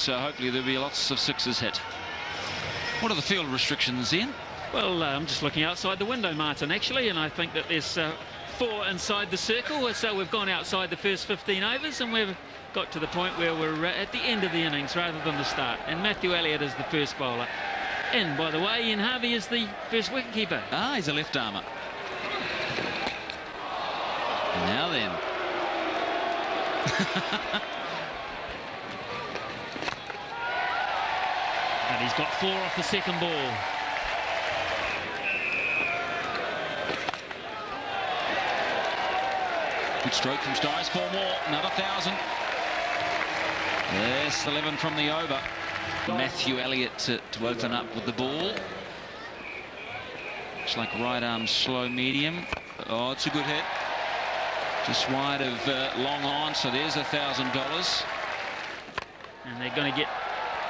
so hopefully there'll be lots of sixes hit. What are the field restrictions, Ian? Well, I'm just looking outside the window, Martin, actually, and I think that there's 4 inside the circle, so we've gone outside the first 15 overs and we've got to the point where we're at the end of the innings rather than the start. And Matthew Elliott is the first bowler. And, by the way, Ian Harvey is the first wicketkeeper. Ah, he's a left-armer. Now then. And he's got 4 off the second ball. Good stroke from Styles. 4 more. Another 1,000. Yes, 11 from the over. Matthew Elliott to open up with the ball. Looks like right arm slow medium. Oh, it's a good hit. Just wide of long on, so there's $1,000. And they're going to get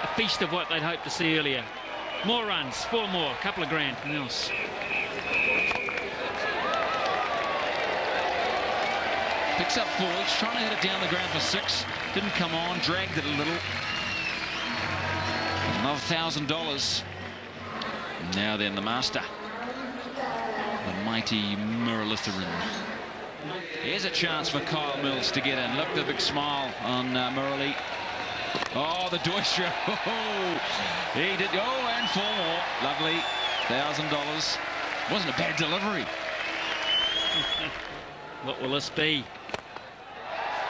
a feast of what they'd hoped to see earlier. More runs, 4 more, a couple of grand. Else. Picks up 4, he's trying to hit it down the ground for 6. Didn't come on, dragged it a little. Another $1,000. Now then, the master. The mighty Muralitharan. Here's a chance for Kyle Mills to get in. Look, the big smile on Murali. Oh, the Deutscher. Oh, he did. Oh, and 4 more. Lovely. $1,000. Wasn't a bad delivery. What will this be?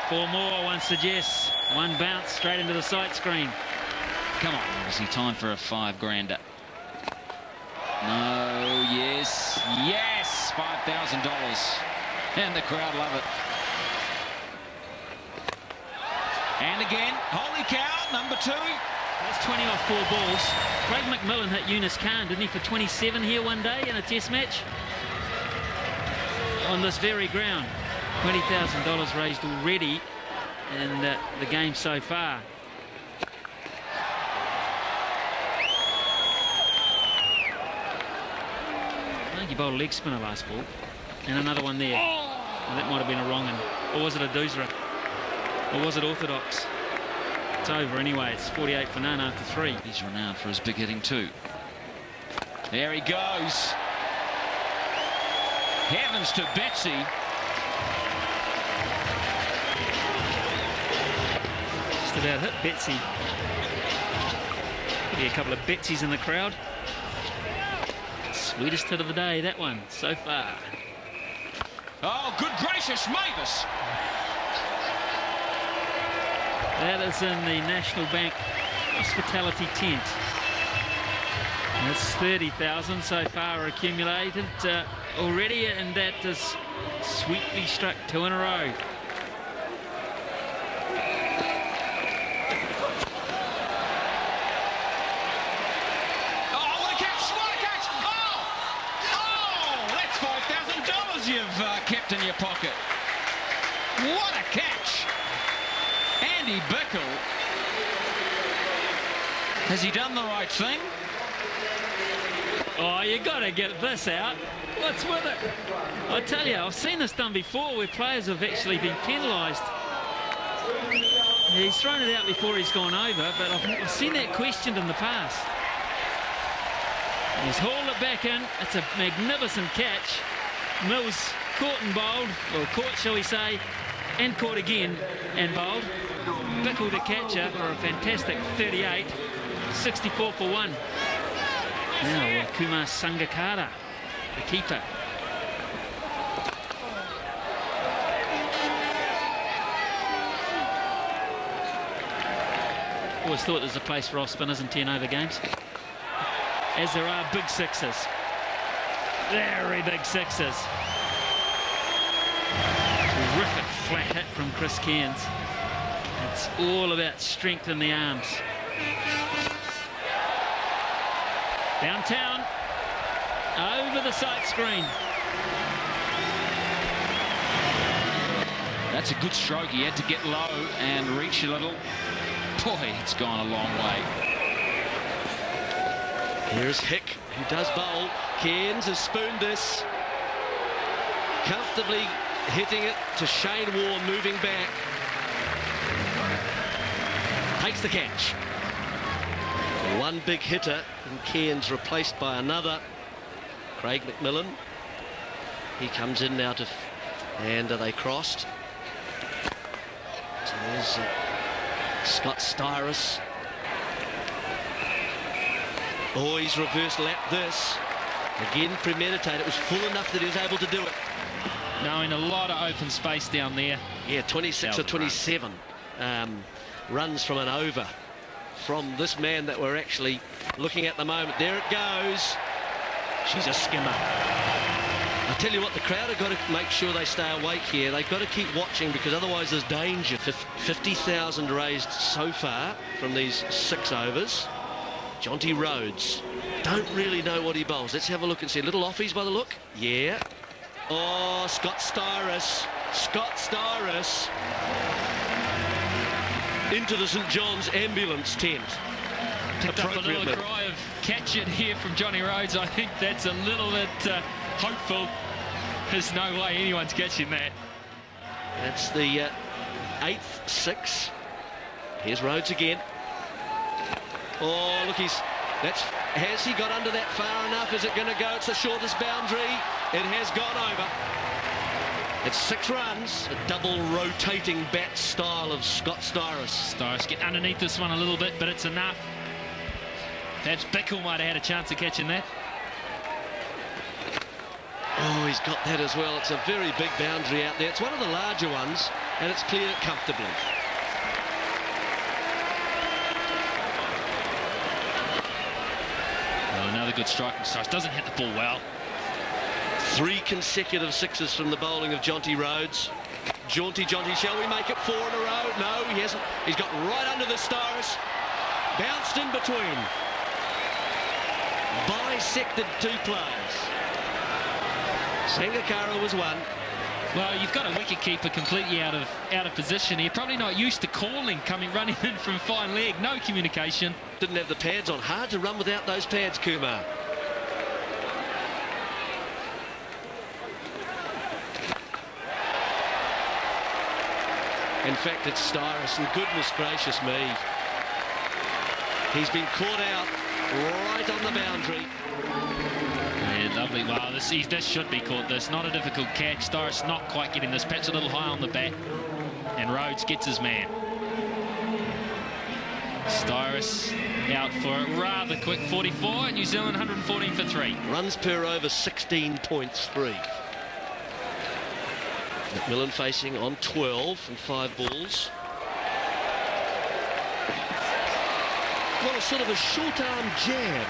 4 more, one suggests. 1 bounce straight into the sight screen. Come on, is he time for a 5 grander? No, yes, yes, $5,000. And the crowd love it. And again, holy cow, number 2. That's 20 off 4 balls. Craig McMillan hit Eunice Khan, didn't he, for 27 here one day in a test match? On this very ground. $20,000 raised already in the game so far. I think he bowled a leg spinner last ball. And another one there. And that might have been a wrong one. Or was it a doosra? Or was it orthodox? It's over anyway. It's 48 for none after 3. He's renowned for his big hitting too. There he goes. Heavens to Betsy. Just about hit Betsy. Could be a couple of Betsies in the crowd. Sweetest hit of the day, that one, so far. Oh, good gracious, Mavis! That is in the National Bank hospitality tent. And it's 30,000 so far accumulated already, and that is sweetly struck 2 in a row. Oh, what a catch! What a catch! Oh, that's $5,000 you've kept in your pocket. What a catch! Andy Bickle. Has he done the right thing? Oh, you got to get this out. What's with it? I tell you, I've seen this done before where players have actually been penalised. He's thrown it out before he's gone over, but I've seen that questioned in the past. He's hauled it back in. It's a magnificent catch. Mills caught and bowled, or caught, shall we say, and caught again and bowled. Bickle to catcher for a fantastic 38, 64 for 1. Now Kumar Sangakkara, the keeper. Always thought there's a place for off spinners in 10 over games, as there are big sixes. Very big sixes. Terrific flat hit from Chris Cairns. It's all about strength in the arms. Downtown, over the sight screen. That's a good stroke. He had to get low and reach a little. Boy, it's gone a long way. Here's Hick, who does bowl. Cairns has spooned this. Comfortably hitting it to Shane Warne, moving back. Takes the catch. One big hitter, and Cairns replaced by another. Craig McMillan. He comes in now to, and they crossed. So there's Scott Styrus. Oh, he's reverse lapped this. Again, premeditated. It was full enough that he was able to do it. Knowing a lot of open space down there. Yeah, 26 or 27 runs from an over from this man that we're actually looking at the moment. There it goes. She's a skimmer. I tell you what, the crowd have got to make sure they stay awake here. They've got to keep watching because otherwise there's danger. 50,000 raised so far from these 6 overs. Jonty Rhodes. Don't really know what he bowls. Let's have a look and see. Little offies by the look. Yeah. Oh, Scott Styrus. Scott Styrus. Into the St John's ambulance tent. Picked up a little cry of catch it here from Johnny Rhodes. I think that's a little bit hopeful. There's no way anyone's catching that. That's the 8th 6. Here's Rhodes again. Oh, look, has he got under that far enough? Is it going to go? It's the shortest boundary. It has gone over. It's 6 runs. A double rotating bat style of Scott Styrus. Styrus get underneath this one a little bit, but it's enough. Perhaps Bickle might have had a chance of catching that. Oh, he's got that as well. It's a very big boundary out there. It's one of the larger ones, and it's cleared it comfortably. Oh, another good strike from Styrus. Doesn't hit the ball well. 3 consecutive 6s from the bowling of Jonty Rhodes. Jonty, shall we make it 4 in a row? No, he hasn't. He's got right under the Styrus. Bounced in between. Bisected 2 players. Sangakkara was 1. Well, you've got a wicketkeeper completely out of position here. Probably not used to calling, running in from fine leg. No communication. Didn't have the pads on. Hard to run without those pads, Kumar. In fact, it's Styrus, and goodness gracious me. He's been caught out right on the boundary. Yeah, lovely. Wow, this should be caught. This not a difficult catch. Styrus not quite getting this. Perhaps a little high on the bat. And Rhodes gets his man. Styrus out for a rather quick 44. New Zealand 114 for 3. Runs per over 16.3. McMillan facing on 12 from 5 balls. Well, sort of a short arm jab.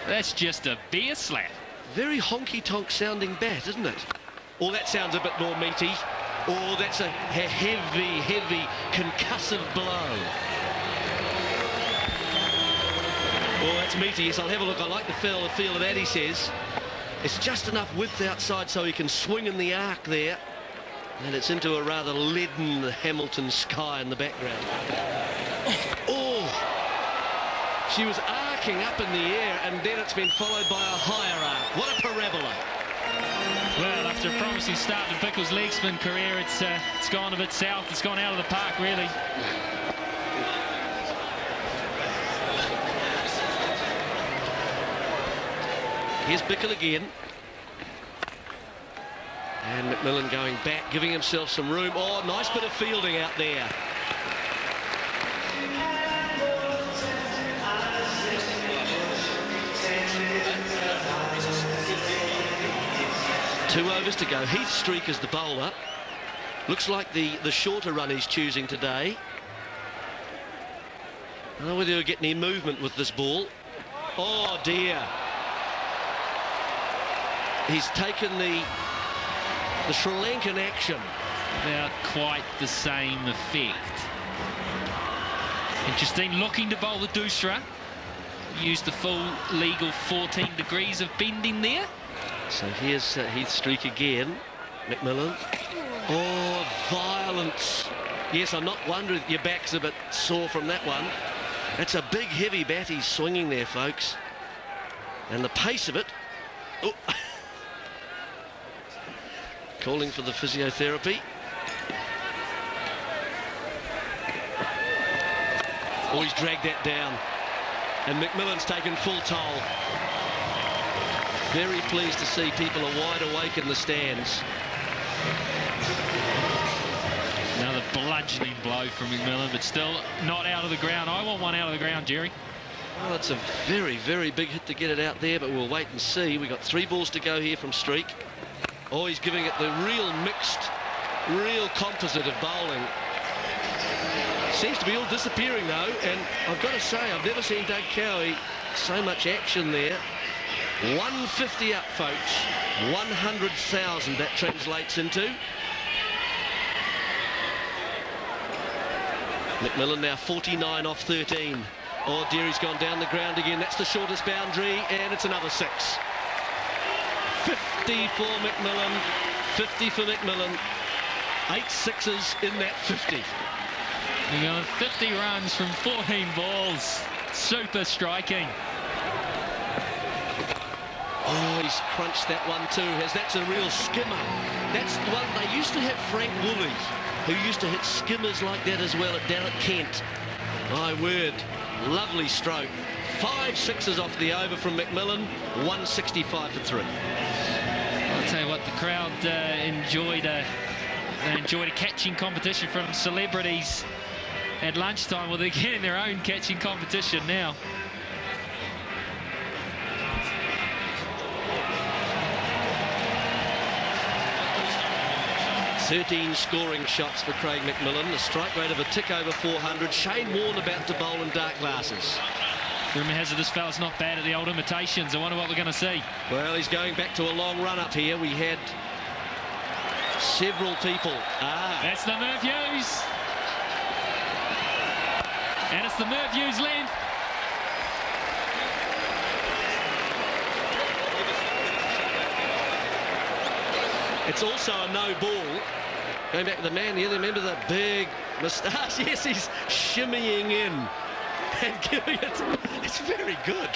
That's just a beer slap. Very honky-tonk sounding bat, isn't it? Oh, that sounds a bit more meaty. Oh, that's a heavy concussive blow. Oh, that's meaty. Yes, I'll have a look. I like the feel of that, he says. It's just enough width outside so he can swing in the arc there. And it's into a rather leaden Hamilton sky in the background. Oh! She was arcing up in the air, and then it's been followed by a higher arc. What a parabola. Well, after a promising start to Bickle's leg spin career, it's gone a bit south. It's gone out of the park, really. Here's Bickle again. And McMillan going back, giving himself some room. Oh, nice bit of fielding out there. Two overs to go. Heath Streak is the bowler. Looks like the shorter run he's choosing today. I don't know whether he'll get any movement with this ball. Oh, dear. He's taken the Sri Lankan action. Without quite the same effect. And Justine looking to bowl the Doosra. Used the full legal 14 degrees of bending there. So here's Heath Streak again. McMillan. Oh, violence. Yes, I'm not wondering your back's a bit sore from that one. That's a big, heavy bat he's swinging there, folks. And the pace of it. Oh. Calling for the physiotherapy. Oh, he's dragged that down. And McMillan's taken full toll. Very pleased to see people are wide awake in the stands. Another bludgeoning blow from McMillan, but still not out of the ground. I want one out of the ground, Jerry. Well, it's a very, very big hit to get it out there, but we'll wait and see. We've got 3 balls to go here from Streak. Oh, he's giving it the real mixed, real composite of bowling. Seems to be all disappearing, though, and I've got to say, I've never seen Doug Cowie so much action there. 150 up, folks. 100,000 that translates into. McMillan now 49 off 13. Oh dear, he's gone down the ground again. That's the shortest boundary, and it's another 6. 50 for McMillan. 50 for McMillan. 8 sixes in that 50. You know, 50 runs from 14 balls. Super striking. Oh, he's crunched that one too. That's a real skimmer. That's the one they used to have Frank Woolley, who used to hit skimmers like that as well down at Kent. My word, lovely stroke. 5 sixes off the over from McMillan. 165 for 3. I'll tell you what, the crowd enjoyed a catching competition from celebrities at lunchtime. Well, they're getting their own catching competition now. 13 scoring shots for Craig McMillan, a strike rate of a tick over 400. Shane Warne about to bowl in dark glasses. Rumour has it this fella's not bad at the old imitations. I wonder what we're going to see. Well, he's going back to a long run up here. We had several people. That's the Merv Hughes. And it's the Merv Hughes length. It's also a no ball. Going back to the man here, remember the big moustache? Yes, he's shimmying in and giving it. It's very good.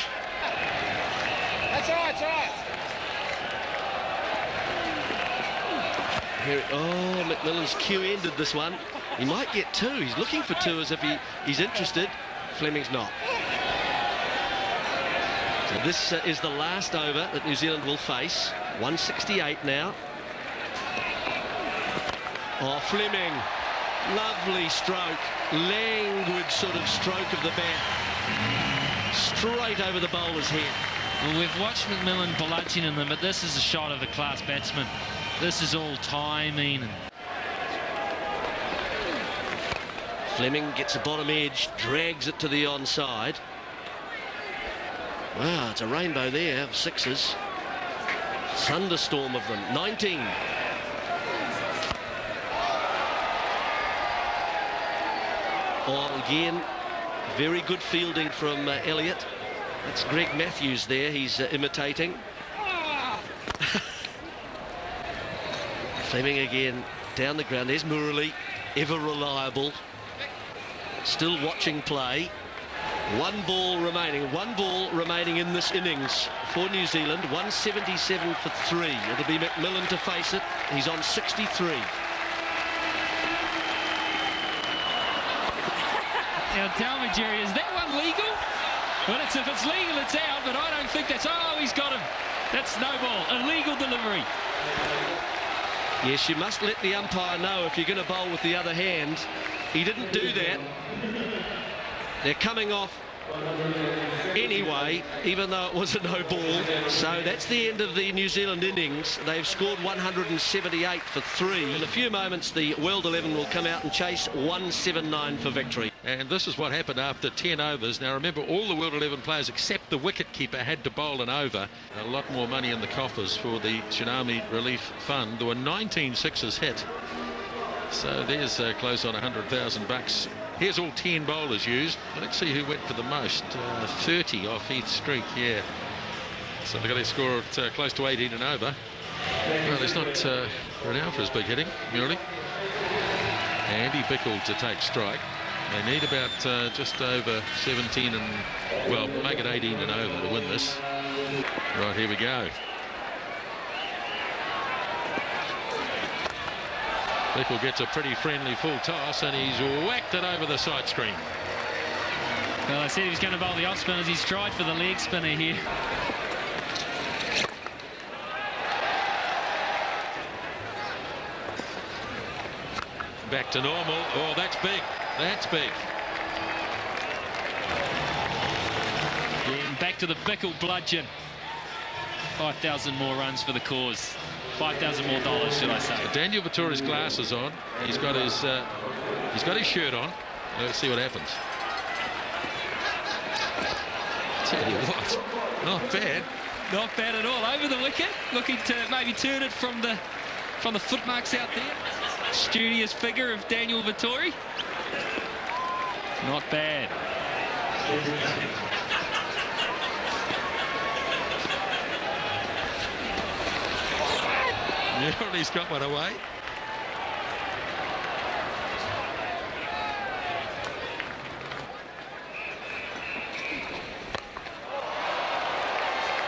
That's all right, it's all right. Here, oh, McMillan's cue ended this one. He might get 2. He's looking for 2 as if he's interested. Fleming's not. So this is the last over that New Zealand will face. 168 now. Oh, Fleming, lovely stroke, languid sort of stroke of the bat, straight over the bowler's head. Well, we've watched McMillan bludgeoning them, but this is a shot of a class batsman. This is all timing. Fleming gets the bottom edge, drags it to the onside. Wow, it's a rainbow there of 6s. Thunderstorm of them. 19. Oh, again, very good fielding from Elliott. That's Greg Matthews there. He's imitating. Fleming again down the ground. There's Murali, ever reliable. Still watching play. 1 ball remaining. 1 ball remaining in this innings for New Zealand. 177 for 3. It'll be McMillan to face it. He's on 63. Now tell me, Jerry, is that one legal? Well, if it's legal, it's out, but I don't think that's... Oh, he's got him. That's no ball. Illegal delivery. Yes, you must let the umpire know if you're going to bowl with the other hand. He didn't do that. They're coming off anyway, even though it was a no ball. So that's the end of the New Zealand innings. They've scored 178 for 3. In a few moments, the World 11 will come out and chase 179 for victory. And this is what happened after 10 overs. Now remember, all the World 11 players except the wicket-keeper had to bowl an over. A lot more money in the coffers for the Tsunami Relief Fund. There were 19 sixes hit. So there's close on $100,000. Here's all 10 bowlers used. Let's see who went for the most. 30 off Heath Streak, yeah. So they've got their score at close to 18 and over. Well, there's not Runouts for his big hitting, Murali. Andy Bickle to take strike. They need about just over 17 and, well, make it 18 and over to win this. Right, here we go. Bickle gets a pretty friendly full toss and he's whacked it over the side screen. Well, I said he was going to bowl the off spinners. He's tried for the leg spinner here. Back to normal. Oh, that's big. That's big. Yeah, and back to the Bickle bludgeon. 5,000 more runs for the cause. 5,000 more dollars, should I say. Daniel Vettori's glasses on. He's got his shirt on. Let's see what happens. Tell you what, not bad. Not bad at all. Over the wicket, looking to maybe turn it from the footmarks out there. Studious figure of Daniel Vettori. Not bad. Yeah, he's got one away.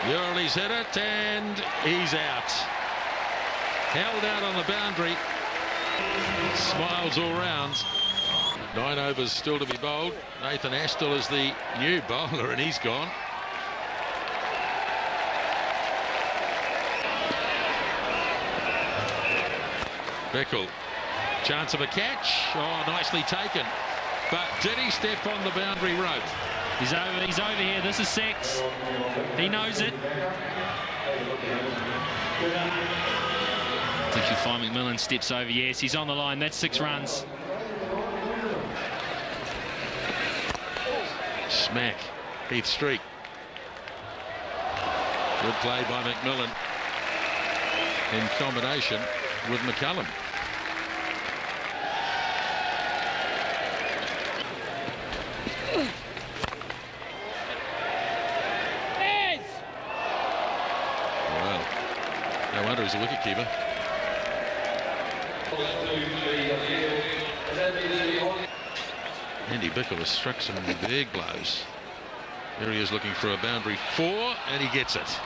Yurley's hit it and he's out. Held out on the boundary. Smiles all round. 9 overs still to be bowled. Nathan Astle is the new bowler and he's gone. Bickle. Chance of a catch. Oh, nicely taken. But did he step on the boundary rope? He's over here. This is 6. He knows it. I think you'll find McMillan steps over. Yes, he's on the line. That's 6 runs. Smack. Heath Streak. Good play by McMillan in combination with McCullum. Well, no wonder he's a wicketkeeper. Andy Bickle has struck some big blows. There he is looking for a boundary 4 and he gets it.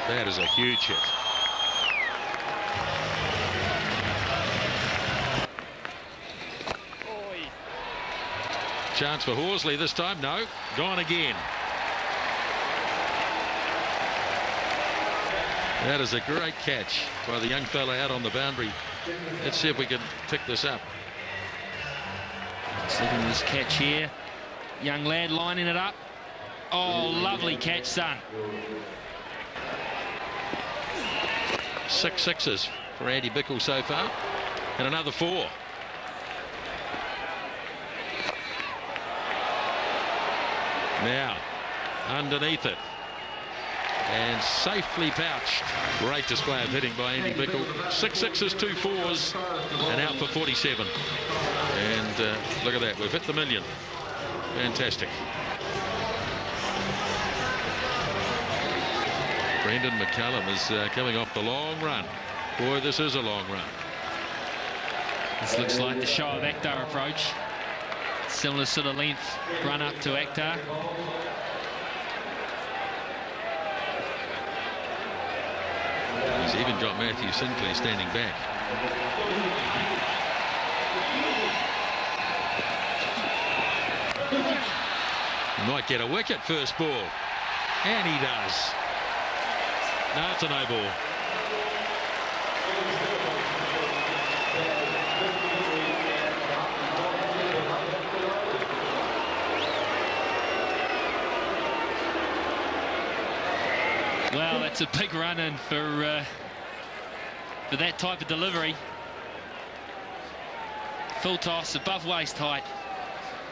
That is a huge hit. Chance for Horsley this time. No, gone again. That is a great catch by the young fella out on the boundary. Let's see if we can pick this up. Let's look at this catch here. Young lad lining it up. Oh, lovely catch, son. 6 sixes for Andy Bickle so far. And another 4. Now, underneath it. And safely pouched. Great display of hitting by Andy Bickle. 6 sixes, 2 4s, and out for 47. And look at that, we've hit the million. Fantastic. Brendan McCullum is coming off the long run. Boy, this is a long run. This looks like the show of Akhtar approach. Similar sort of length run up to Akhtar. He's even got Matthew Sinclair standing back. He might get a wicket first ball. And he does. No, it's a no ball. Well, that's a big run in for that type of delivery. Full toss, above waist height.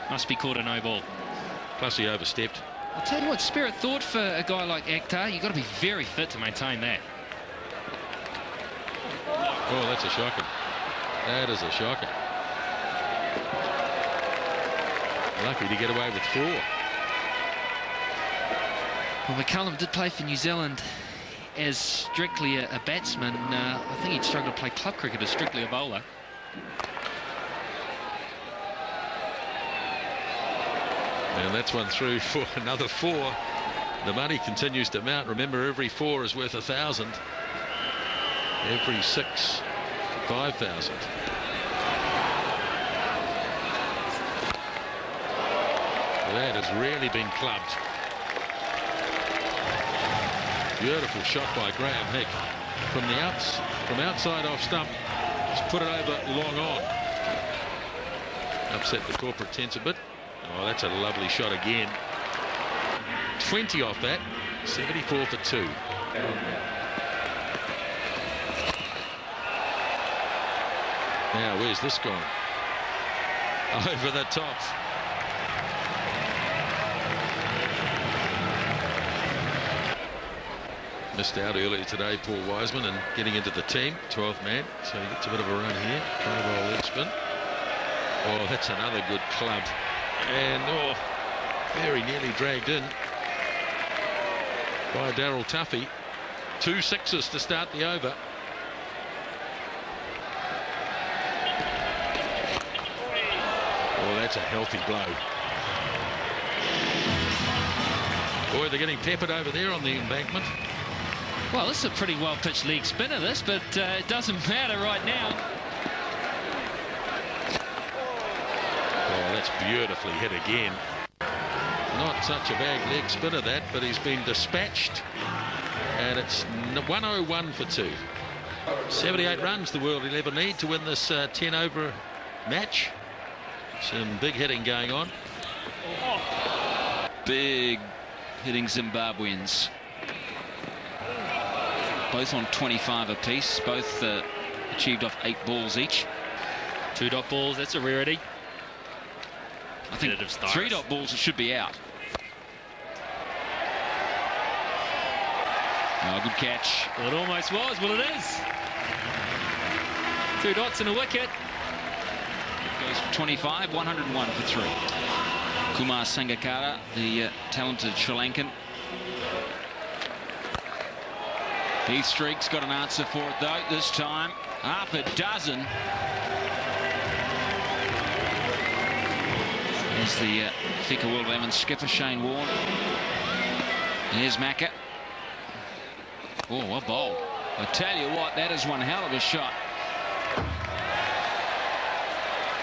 Must be called a no ball. Plus he overstepped. I'll tell you what, spirit thought for a guy like Akhtar, you've got to be very fit to maintain that. Oh, that's a shocker. That is a shocker. Lucky to get away with 4. Well, McCullum did play for New Zealand as strictly a batsman. I think he'd struggle to play club cricket as strictly a bowler. And that's one through for another 4. The money continues to mount. Remember, every 4 is worth 1,000. Every 6 5,000. That has really been clubbed. Beautiful shot by Graham Hick from outside off stump. Just put it over long on. Upset the corporate tents a bit. Oh, that's a lovely shot again. 20 off that. 74 for 2. Now where's this gone? Over the top. Missed out earlier today, Paul Wiseman, and getting into the team, 12th man, so he gets a bit of a run here. Try roll leg spin. Oh, that's another good club. And, oh, very nearly dragged in by Daryl Tuffy. 2 sixes to start the over. Oh, that's a healthy blow. Boy, they're getting peppered over there on the embankment. Well, this is a pretty well-pitched leg spinner, this, but it doesn't matter right now. Oh, that's beautifully hit again. Not such a bad leg spinner, that, but he's been dispatched. And it's 101 for 2. 78 runs the World 11 need to win this 10-over match. Some big hitting going on. Big hitting Zimbabweans. Both on 25 apiece. Both achieved off 8 balls each. 2 dot balls, that's a rarity. I think 3 dot balls, it should be out. Oh, good catch. Well, it almost was. Well, it is. 2 dots and a wicket. Goes for 25, 101 for 3. Kumar Sangakkara, the talented Sri Lankan. Heath Streak's got an answer for it, though, this time. Half a dozen. There's the FICA World 11 skipper, Shane Warne. Here's Macca. Oh, what bowl. I tell you what, that is one hell of a shot.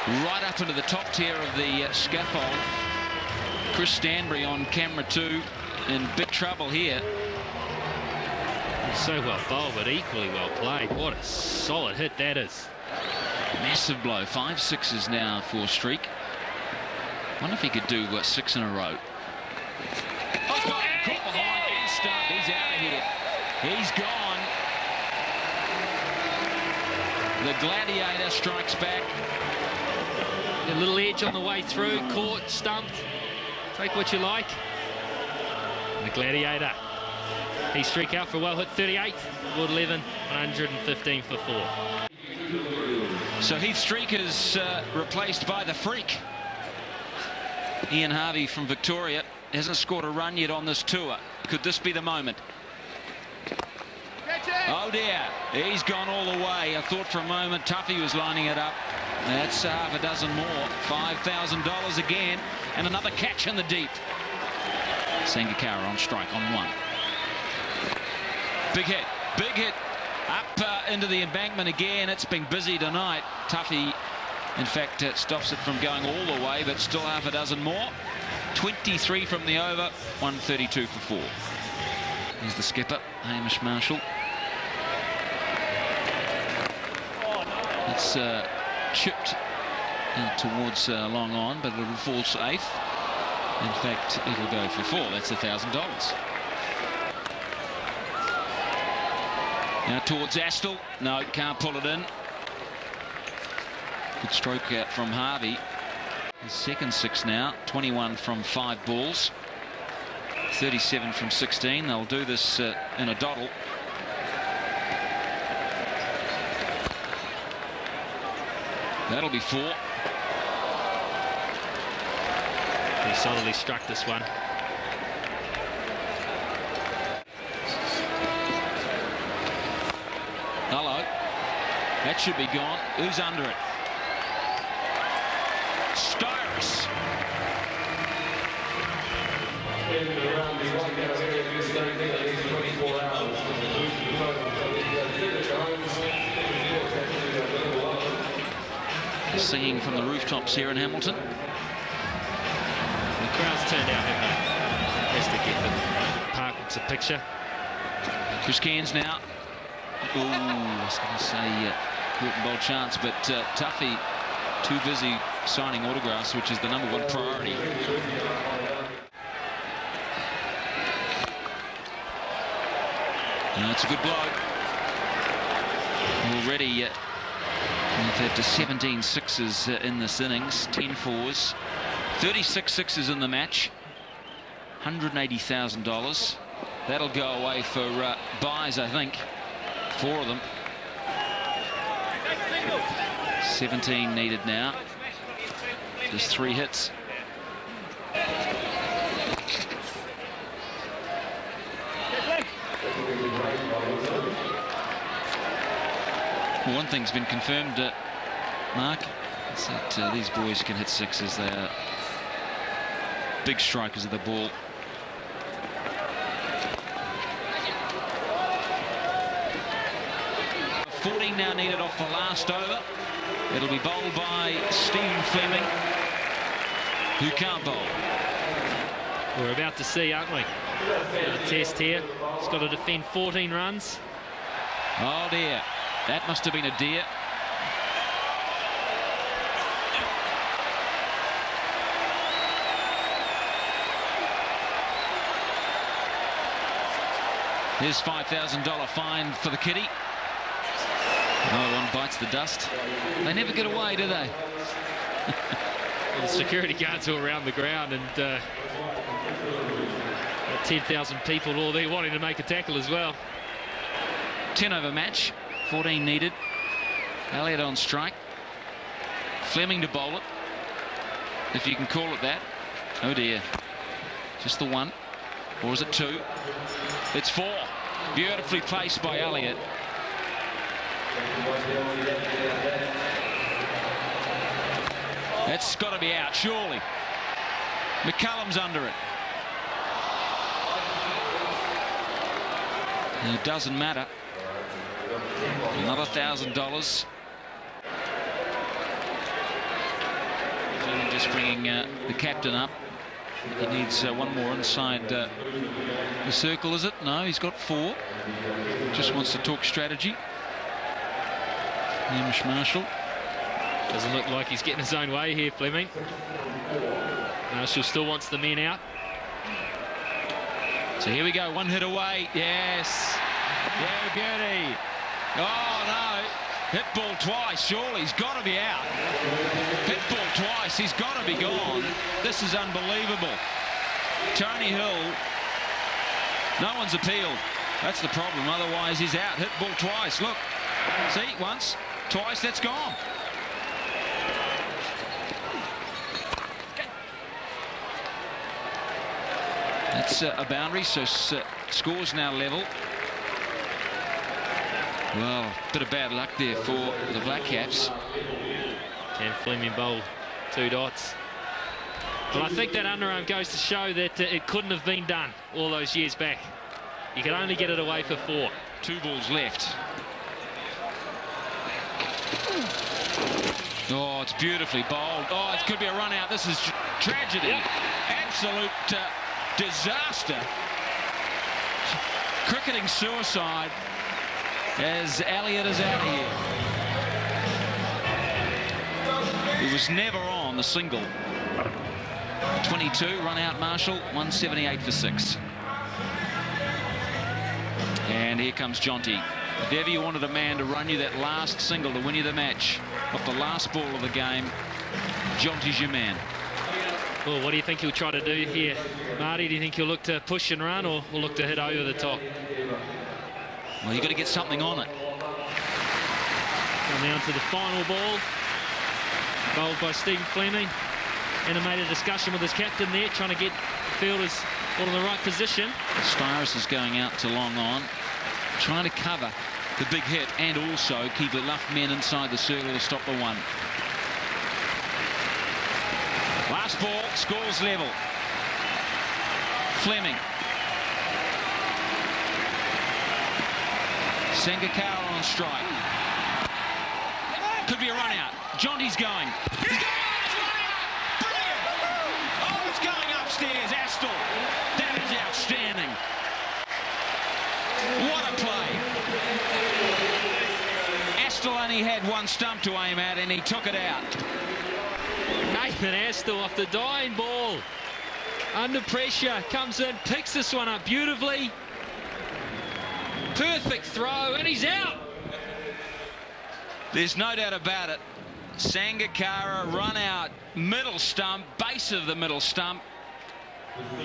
Right up into the top tier of the scaffold. Chris Stanbury on camera 2 in big trouble here. So well bowled, but equally well played. What a solid hit that is. Massive blow. 5 sixes now for Streak. Wonder if he could do 6 in a row. Oh, caught behind and stumped. He's out of here. He's gone. The Gladiator strikes back. A little edge on the way through. Caught, stumped. Take what you like. The Gladiator. He Streak out for a well hit 38. World 11, 115 for 4. So Heath Streak is replaced by the Freak. Ian Harvey from Victoria hasn't scored a run yet on this tour. Could this be the moment? Oh dear, he's gone all the way. I thought for a moment Tuffy was lining it up. That's half a dozen more. $5,000 again, and another catch in the deep. Sangakkara on strike on 1. Big hit up into the embankment again. It's been busy tonight. Tuffy, in fact, stops it from going all the way, but still half a dozen more. 23 from the over, 132 for 4. Here's the skipper, Hamish Marshall. It's chipped towards long on, but it'll fall safe. In fact, it'll go for 4. That's $1,000. Now towards Astle. No, can't pull it in. Good stroke out from Harvey. His second 6 now. 21 from 5 balls. 37 from 16. They'll do this in a dottle. That'll be 4. He solidly struck this one. Hello. That should be gone. Who's under it? Styrus. Singing from the rooftops here in Hamilton. The crowd's turned out, haven't they? Fantastic effort. Park wants a picture. Chris Cairns now. Ooh, I was going to say caught and bold chance, but Tuffy too busy signing autographs, which is the #1 priority. No, it's a good blow. Already we've had 17 sixes in this innings, 10 fours, 36 sixes in the match, $180,000. That'll go away for buys, I think. 4 of them. 17 needed now. Just 3 hits. Well, one thing's been confirmed, Mark, is that these boys can hit sixes. They are big strikers of the ball. .14 now needed off the last over. It'll be bowled by Stephen Fleming, who can't bowl. We're about to see, aren't we? A test here. He's got to defend 14 runs. Oh dear, that must have been a deer. Here's $5,000 fine for the kiddie. Another one bites the dust. They never get away, do they? Well, the security guards all around the ground, and 10,000 people all there wanting to make a tackle as well. 10 over match, 14 needed. Elliott on strike. Fleming to bowl it, if you can call it that. Oh dear, just the 1, or is it 2? It's 4. Beautifully placed by Elliott. That's got to be out, surely. McCullum's under it. And it doesn't matter. Another $1,000. Just bringing the captain up. He needs one more inside the circle, is it? No, he's got 4. Just wants to talk strategy. Hamish Marshall. Doesn't look like he's getting his own way here, Fleming. Marshall still wants the men out. So here we go, 1 hit away. Yes. Yeah, beauty. Oh no. Hit ball twice. Surely he's got to be out. Hit ball twice. He's got to be gone. This is unbelievable. Tony Hill. No one's appealed. That's the problem. Otherwise, he's out. Hit ball twice. Look. See, once, twice. That's gone. That's a boundary, so scores now level. Well, bit of bad luck there for the Black Caps. Can Fleming bowl 2 dots? Well, I think that underarm goes to show that it couldn't have been done all those years back. You can only get it away for 4. 2 balls left. Oh, it's beautifully bowled. Oh, it could be a run out. This is tragedy. Yep. Absolute disaster. Cricketing suicide as Elliott is out of here. He was never on the single. 22, run out Marshall, 178 for 6. And here comes Jonty. If ever you wanted a man to run you that last single to win you the match off the last ball of the game, Jonty's your man. Well, what do you think he'll try to do here, Marty? Do you think he'll look to push and run, or will look to hit over the top? Well, you've got to get something on it. Come down to the final ball. Bowled by Stephen Fleming. Animated discussion with his captain there, trying to get fielders all in the right position. Styrus is going out to long on, trying to cover the big hit and also keep enough men inside the circle to stop the 1. Last ball, scores level. Fleming. Sangakkara on strike. Could be a run out. Jonty's going. He's going. Brilliant. Oh, it's going upstairs. Astle. That is outstanding. What a play. Astle only had one stump to aim at, and he took it out. Nathan Astle off the dying ball. Under pressure, comes in, picks this one up beautifully. Perfect throw, and he's out. There's no doubt about it. Sangakkara run out, middle stump, base of the middle stump.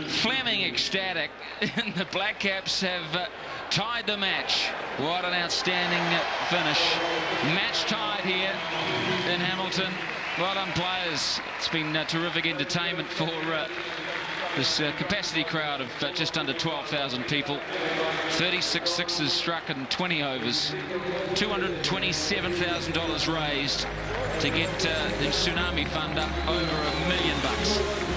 Fleming ecstatic, and the Black Caps have tied the match. What an outstanding finish. Match tied here in Hamilton. Well done, players. It's been terrific entertainment for this capacity crowd of just under 12,000 people. 36 sixes struck in 20 overs. $227,000 raised to get the Tsunami Fund up over $1 million.